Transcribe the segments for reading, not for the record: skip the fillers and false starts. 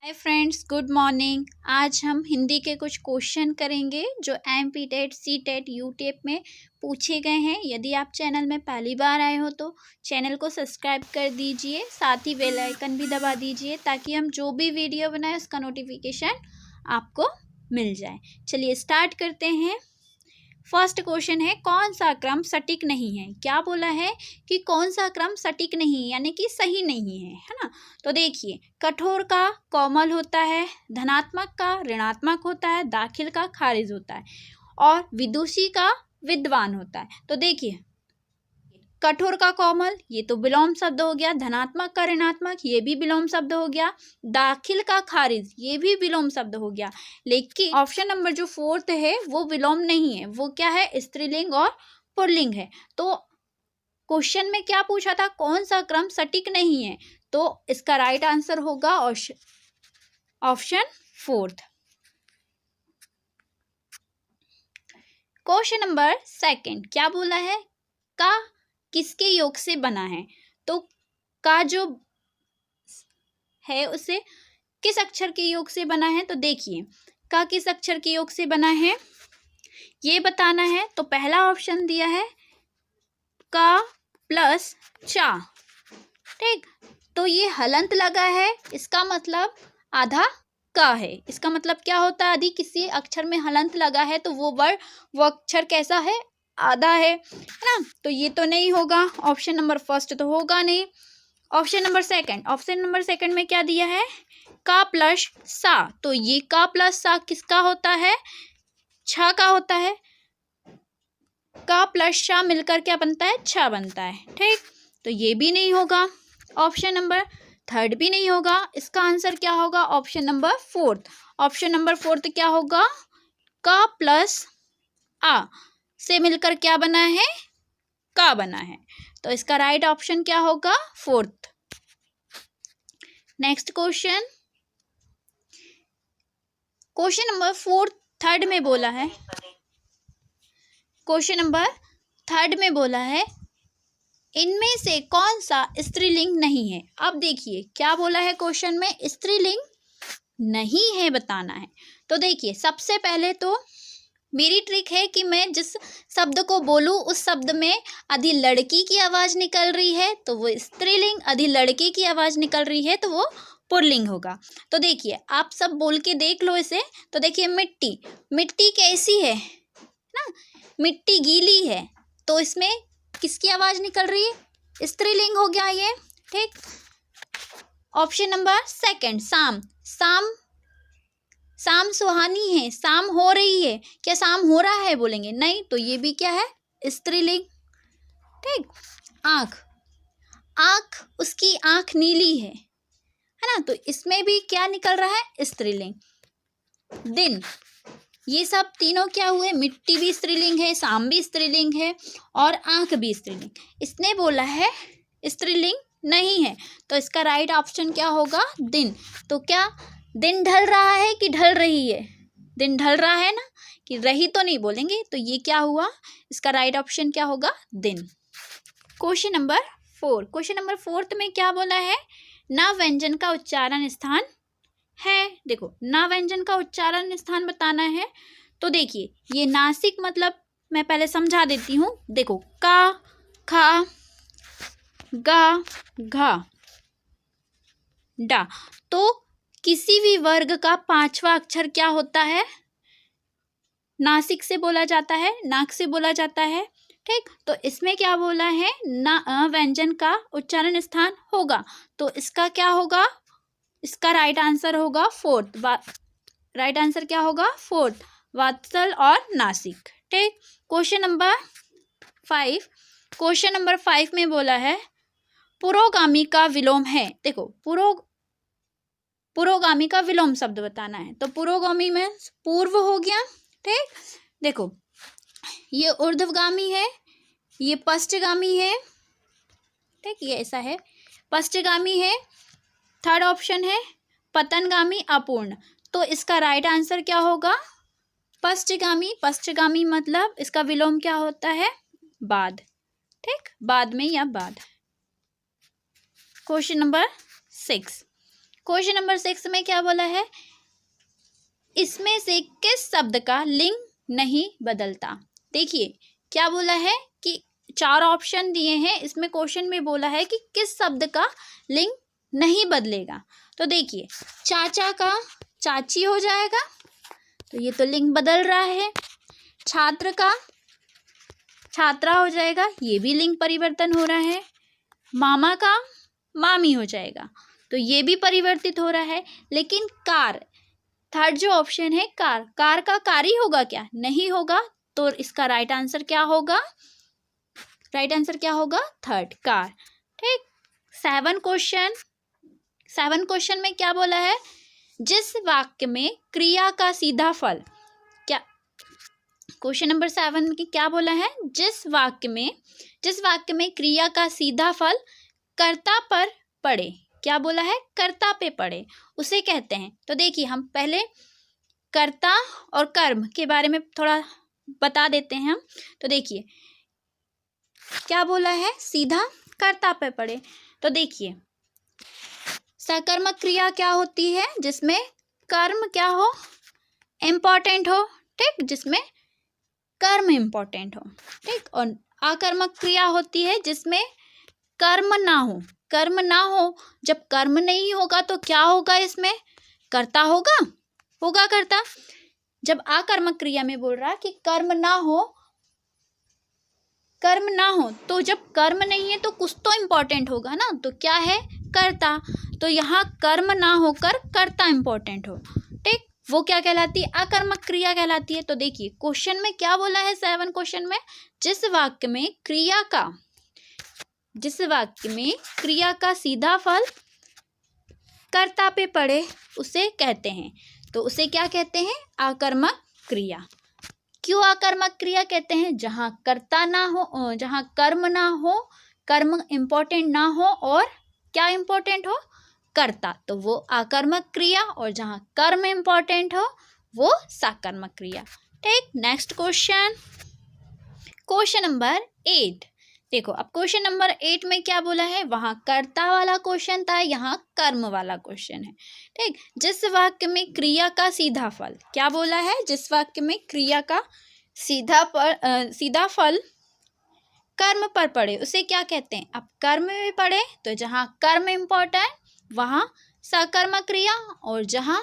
Hi friends, good morning. आज हम हिंदी के कुछ क्वेश्चन करेंगे जो MP TET, C TET, U TET में पूछे गए हैं। यदि आप चैनल में पहली बार आए हो तो चैनल को सब्सक्राइब कर दीजिए, साथ ही बेल आइकन भी दबा दीजिए ताकि हम जो भी वीडियो बनाए उसका नोटिफिकेशन आपको मिल जाए। चलिए स्टार्ट करते हैं। फर्स्ट क्वेश्चन है, कौन सा क्रम सटीक नहीं है। क्या बोला है कि कौन सा क्रम सटीक नहीं, यानी कि सही नहीं है ना। तो देखिए, कठोर का कोमल होता है, धनात्मक का ऋणात्मक होता है, दाखिल का खारिज होता है और विदुषी का विद्वान होता है। तो देखिए, कठोर का कोमल ये तो विलोम शब्द हो गया, धनात्मक का ऋणात्मक ये भी विलोम शब्द हो गया, दाखिल का खारिज ये भी विलोम शब्द हो गया। लेकिन ऑप्शन नंबर जो फोर्थ है वो विलोम नहीं है, वो क्या है, स्त्रीलिंग और पुल्लिंग है। तो क्वेश्चन में क्या पूछा था, कौन सा क्रम सटीक नहीं है, तो इसका राइट आंसर होगा option fourth. Question number second, क्या बोला है, का किसके योग से बना है। तो का जो है उसे किस अक्षर के योग से बना है। तो देखिए, का किस अक्षर के योग से बना है ये बताना है। तो पहला ऑप्शन दिया है का प्लस चा, ठीक। तो ये हलंत लगा है, इसका मतलब आधा का है। इसका मतलब क्या होता है, यदि किसी अक्षर में हलंत लगा है तो वो अक्षर कैसा है, आधा है ना। तो ये तो नहीं होगा, ऑप्शन नंबर फर्स्ट तो होगा नहीं। ऑप्शन नंबर सेकंड में क्या दिया है, का प्लस सा। तो ये का प्लस सा किसका होता है, छ का होता है। का प्लस सा मिलकर क्या बनता है, छ बनता है, ठीक। तो ये भी नहीं होगा, ऑप्शन नंबर थर्ड भी नहीं होगा। इसका आंसर क्या होगा, option number fourth. Option number fourth क्या होगा, का प्लस आ से मिलकर क्या बना है, का बना है। तो इसका राइट ऑप्शन क्या होगा, fourth. Next question, question number third में बोला है, क्वेश्चन नंबर थर्ड में बोला है, इनमें से कौन सा स्त्रीलिंग नहीं है। अब देखिए क्या बोला है, क्वेश्चन में स्त्रीलिंग नहीं है बताना है। तो देखिए, सबसे पहले तो मेरी ट्रिक है कि मैं जिस शब्द को बोलूं उस शब्द में यदि लड़की की आवाज निकल रही है तो वो स्त्रीलिंग, यदि लड़के की आवाज निकल रही है तो वो पुल्लिंग होगा। तो देखिए, आप सब बोल के देख लो इसे। तो देखिए, मिट्टी, मिट्टी कैसी है ना, मिट्टी गीली है, तो इसमें किसकी आवाज निकल रही है, स्त्रीलिंग हो गया ये, ठीक। ऑप्शन नंबर सेकंड, शाम, शाम, शाम सुहानी है, शाम हो रही है, क्या शाम हो रहा है बोलेंगे, नहीं, तो ये भी क्या है, स्त्रीलिंग, ठीक। आँख, आँख, उसकी आँख नीली है ना, तो इसमें भी क्या निकल रहा है, स्त्रीलिंग। दिन, ये सब तीनों क्या हुए, मिट्टी भी स्त्रीलिंग है, शाम भी स्त्रीलिंग है और आँख भी स्त्रीलिंग। इसने बोला है स्त्रीलिंग नहीं है, तो इसका राइट ऑप्शन क्या होगा, दिन। तो क्या दिन ढल रहा है कि ढल रही है, दिन ढल रहा है ना, कि रही तो नहीं बोलेंगे। तो ये क्या हुआ, इसका राइट ऑप्शन क्या होगा, दिन। क्वेश्चन नंबर फोर्थ में क्या बोला है, न व्यंजन का उच्चारण स्थान है। देखो, न व्यंजन का उच्चारण स्थान बताना है। तो देखिए, ये नासिक मतलब मैं पहले समझा देती हूँ। देखो, का, खा, गा, घा, डा, तो किसी भी वर्ग का पांचवा अक्षर क्या होता है, नासिक से बोला जाता है, नाक से बोला जाता है, ठीक। तो इसमें क्या बोला है, ना व्यंजन का उच्चारण स्थान होगा, तो इसका क्या होगा, इसका राइट आंसर होगा फोर्थ। राइट आंसर क्या होगा, फोर्थ, वात्सल और नासिक, ठीक। क्वेश्चन नंबर 5 में बोला है, पुरोगामी का विलोम है। देखो, पुरोगामी का विलोम शब्द बताना है। तो पुरोगामी में पूर्व हो गया, ठीक। देखो, ये ऊर्ध्वगामी है, ये पश्चगामी है, ठीक, ये ऐसा है, पश्चगामी है। थर्ड ऑप्शन है पतनगामी अपूर्ण। तो इसका राइट आंसर क्या होगा, पश्चगामी। पश्चगामी मतलब इसका विलोम क्या होता है, बाद, ठीक, बाद में या बाद। क्वेश्चन नंबर 6, क्वेश्चन नंबर 6 में क्या बोला है, इसमें से किस शब्द का लिंग नहीं बदलता। देखिए क्या बोला है कि 4 ऑप्शन दिए हैं, इसमें क्वेश्चन में बोला है कि किस शब्द का लिंग नहीं बदलेगा। तो देखिए चाचा का चाची हो जाएगा, तो ये तो लिंग बदल रहा है। छात्र का छात्रा हो जाएगा, ये भी लिंग परिवर्तन हो रहा है। मामा का मामी हो जाएगा, तो ये भी परिवर्तित हो रहा है। लेकिन कार, थर्ड जो ऑप्शन है कार, कार का कारी होगा क्या, नहीं होगा। तो इसका राइट आंसर क्या होगा, राइट आंसर क्या होगा, थर्ड कार। ठीक। 7 क्वेश्चन में क्या बोला है, जिस वाक्य में क्रिया का सीधा फल, क्या क्वेश्चन नंबर 7 में क्या बोला है, जिस वाक्य में क्रिया का सीधा फल कर्ता पर पड़े, क्या बोला है, कर्ता पे पड़े, उसे कहते हैं। तो देखिए हम पहले कर्ता और कर्म के बारे में थोड़ा बता देते हैं हम। तो देखिए क्या बोला है, सीधा कर्ता पे पड़े। तो देखिए सकर्मक क्रिया क्या होती है, जिसमें कर्म क्या हो, इम्पोर्टेंट हो। ठीक, जिसमें कर्म इम्पोर्टेंट हो। ठीक। और आकर्मक क्रिया होती है जिसमें कर्म ना हो, कर्म ना हो। जब कर्म नहीं होगा तो क्या होगा, इसमें कर्ता होगा कर्ता। जब आकर्मक क्रिया में बोल रहा कि कर्म ना हो, तो जब कर्म नहीं है तो कुछ तो इम्पोर्टेंट होगा ना, तो क्या है, कर्ता। तो यहाँ कर्म ना होकर कर्ता इम्पोर्टेंट हो। ठीक, वो क्या कहलाती है, आकर्मक क्रिया कहलाती है। तो देखिए क्वेश्चन में क्या बोला है, 7 क्वेश्चन में, जिस वाक्य में क्रिया का सीधा फल कर्ता पे पड़े उसे कहते हैं। तो उसे क्या कहते हैं, आकर्मक क्रिया। क्यों आकर्मक क्रिया कहते हैं, जहाँ कर्ता ना हो, जहाँ कर्म ना हो, कर्म इम्पोर्टेंट ना हो और क्या इम्पोर्टेंट हो, कर्ता, तो वो आकर्मक क्रिया। और जहाँ कर्म इम्पोर्टेंट हो वो साकर्मक क्रिया। ठीक। Next question number 8। देखो अब क्वेश्चन नंबर 8 में क्या बोला है, वहाँ कर्ता वाला क्वेश्चन था, यहाँ कर्म वाला क्वेश्चन है। ठीक। जिस वाक्य में क्रिया का सीधा फल, क्या बोला है, जिस वाक्य में क्रिया का सीधा फल कर्म पर पड़े उसे क्या कहते हैं। अब कर्म में पड़े तो जहाँ कर्म इम्पोर्टेंट वहाँ सकर्मक क्रिया, और जहाँ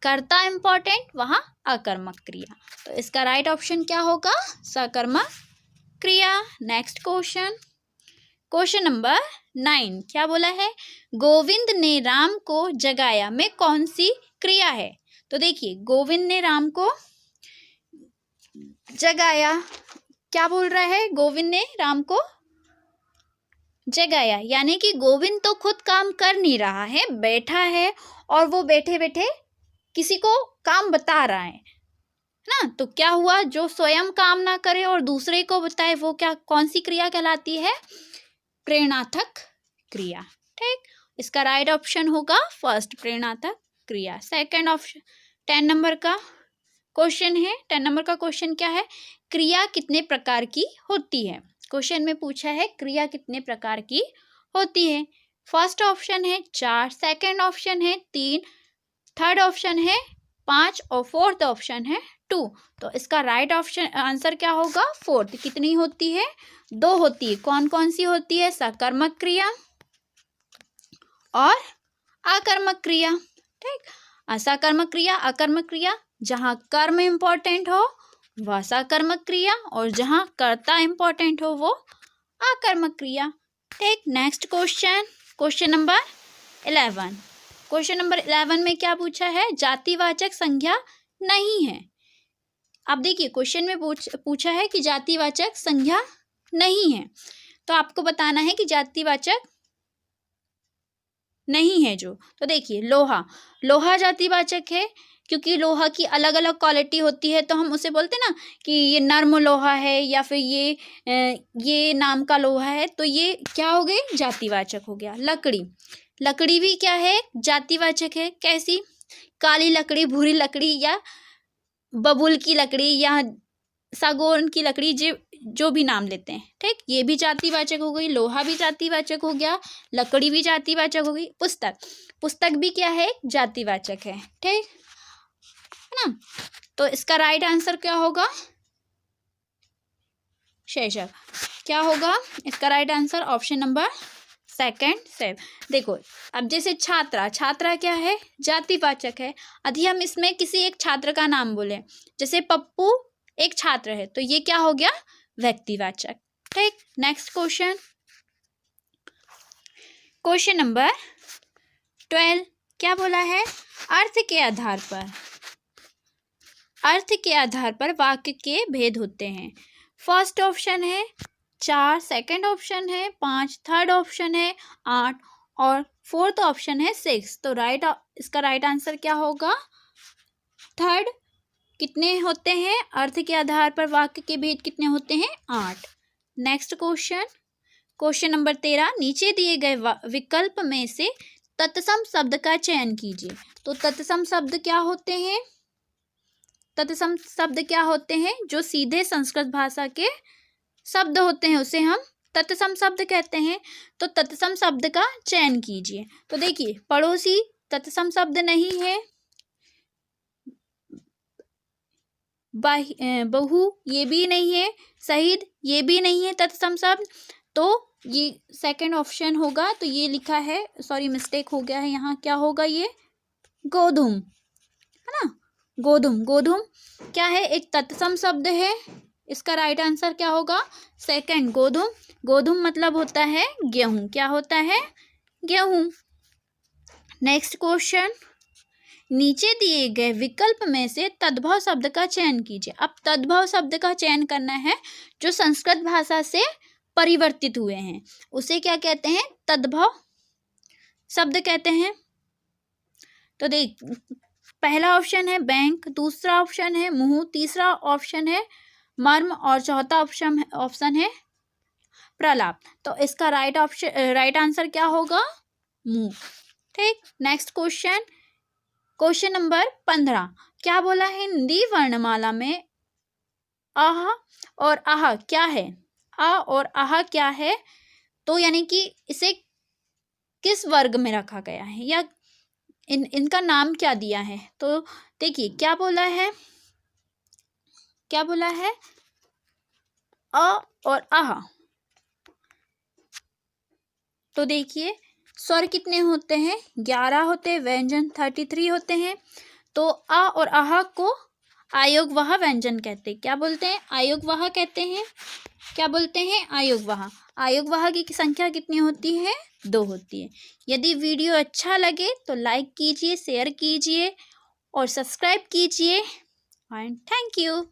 कर्ता इम्पोर्टेंट वहाँ अकर्मक क्रिया। तो इसका राइट ऑप्शन क्या होगा, सकर्मक क्रिया। नेक्स्ट क्वेश्चन नंबर 9 क्या बोला है, गोविंद ने राम को जगाया में कौन सी क्रिया है। तो देखिए गोविंद ने राम को जगाया, क्या बोल रहा है, गोविंद ने राम को जगाया, यानी कि गोविंद तो खुद काम कर नहीं रहा है, बैठा है, और वो बैठे बैठे किसी को काम बता रहा है ना। तो क्या हुआ, जो स्वयं काम ना करे और दूसरे को बताए, वो क्या, कौन सी क्रिया कहलाती है, प्रेरणार्थक क्रिया। ठीक। इसका राइट ऑप्शन होगा फर्स्ट, प्रेरणार्थक क्रिया। सेकंड ऑप्शन 10 नंबर का क्वेश्चन है। 10 नंबर का क्वेश्चन क्या है, क्रिया कितने प्रकार की होती है। क्वेश्चन में पूछा है क्रिया कितने प्रकार की होती है। फर्स्ट ऑप्शन है 4, सेकंड ऑप्शन है 3, थर्ड ऑप्शन है 5 और फोर्थ ऑप्शन है 2। तो इसका राइट ऑप्शन आंसर क्या होगा, फोर्थ। कितनी होती है, 2 होती है। कौन कौन सी होती है, सकर्मक क्रिया और आकर्मक क्रिया। ठीक। असकर्मक क्रिया, अकर्मक क्रिया, जहाँ कर्म इम्पोर्टेंट हो वह सकर्मक क्रिया, और जहाँ कर्ता इम्पोर्टेंट हो वो आकर्मक क्रिया। ठीक। Next question number 11। Question number 11 में क्या पूछा है, जातिवाचक संज्ञा नहीं है। अब देखिए क्वेश्चन में पूछा है कि जातिवाचक संज्ञा नहीं है, तो आपको बताना है कि जातिवाचक नहीं है जो। तो देखिए लोहा जातिवाचक है, क्योंकि लोहा की अलग अलग क्वालिटी होती है, तो हम उसे बोलते हैं ना कि ये नर्म लोहा है, या फिर ये नाम का लोहा है, तो ये क्या हो गई, जातिवाचक हो गया। लकड़ी भी क्या है, जातिवाचक है। कैसी, काली लकड़ी, भूरी लकड़ी, या बबूल की लकड़ी, या सागौन की लकड़ी, जो भी नाम लेते हैं, ठीक। ये भी जातिवाचक हो गई, लोहा भी जातिवाचक हो गया, लकड़ी भी जातिवाचक हो गई, पुस्तक, पुस्तक भी क्या है, जातिवाचक है, ठीक है ना। तो इसका राइट आंसर क्या होगा, शैशव। क्या होगा इसका right answer, option number second save. देखो अब जैसे छात्रा, छात्रा क्या है, जातिवाचक है। यदि हम इसमें किसी एक छात्र का नाम बोले, जैसे पप्पू एक छात्र है, तो ये क्या हो गया, व्यक्तिवाचक, ठीक। नेक्स्ट क्वेश्चन, क्वेश्चन नंबर 12, क्या बोला है, अर्थ के आधार पर, अर्थ के आधार पर वाक्य के भेद होते हैं। फर्स्ट ऑप्शन है 4, सेकंड ऑप्शन है 5, थर्ड ऑप्शन है 8 और फोर्थ ऑप्शन है 6। तो इसका राइट आंसर क्या होगा, थर्ड। कितने होते हैं, अर्थ के आधार पर वाक्य के भेद कितने होते हैं, 8। नेक्स्ट क्वेश्चन, क्वेश्चन नंबर 13, नीचे दिए गए विकल्प में से तत्सम शब्द का चयन कीजिए। तो तत्सम शब्द क्या होते हैं, तत्सम शब्द क्या होते हैं, जो सीधे संस्कृत भाषा के शब्द होते हैं उसे हम तत्सम शब्द कहते हैं। तो तत्सम शब्द का चयन कीजिए। तो देखिए पड़ोसी तत्सम शब्द नहीं है, बहू ये भी नहीं है, शहीद ये भी नहीं है तत्सम शब्द। तो ये सेकंड ऑप्शन होगा। तो ये लिखा है, सॉरी मिस्टेक हो गया है यहाँ, क्या होगा ये, गोधूम है ना, गोधूम। गोधूम क्या है, एक तत्सम शब्द है। इसका राइट आंसर क्या होगा, सेकंड, गोधूम। गोधूम मतलब होता है गेहूं, क्या होता है, गेहूं। नेक्स्ट क्वेश्चन, नीचे दिए गए विकल्प में से तद्भव शब्द का चयन कीजिए। अब तद्भव शब्द का चयन करना है जो संस्कृत भाषा से परिवर्तित हुए हैं, उसे क्या कहते हैं, तद्भव शब्द कहते हैं। तो देख, पहला ऑप्शन है बैंक, दूसरा ऑप्शन है मुंह, तीसरा ऑप्शन है मर्म और चौथा ऑप्शन है प्रलाप। तो इसका राइट आंसर क्या होगा, मुंह, ठीक। नेक्स्ट क्वेश्चन, क्वेश्चन नंबर 15, क्या बोला है, हिंदी वर्णमाला में आह और आह क्या है, आ और आह क्या है। तो यानी कि इसे किस वर्ग में रखा गया है या इनका नाम क्या दिया है। तो देखिए क्या बोला है, क्या बोला है, अ और आह। तो देखिए स्वर कितने होते हैं, 11 होते हैं, व्यंजन 33 होते हैं। तो आ और आह को आयोगवाह व्यंजन कहते हैं। क्या बोलते हैं, आयोगवाह कहते हैं। क्या बोलते हैं, आयोगवाह। आयोगवाह की संख्या कितनी होती है, 2 होती है। यदि वीडियो अच्छा लगे तो लाइक कीजिए, शेयर कीजिए और सब्सक्राइब कीजिए। And thank you.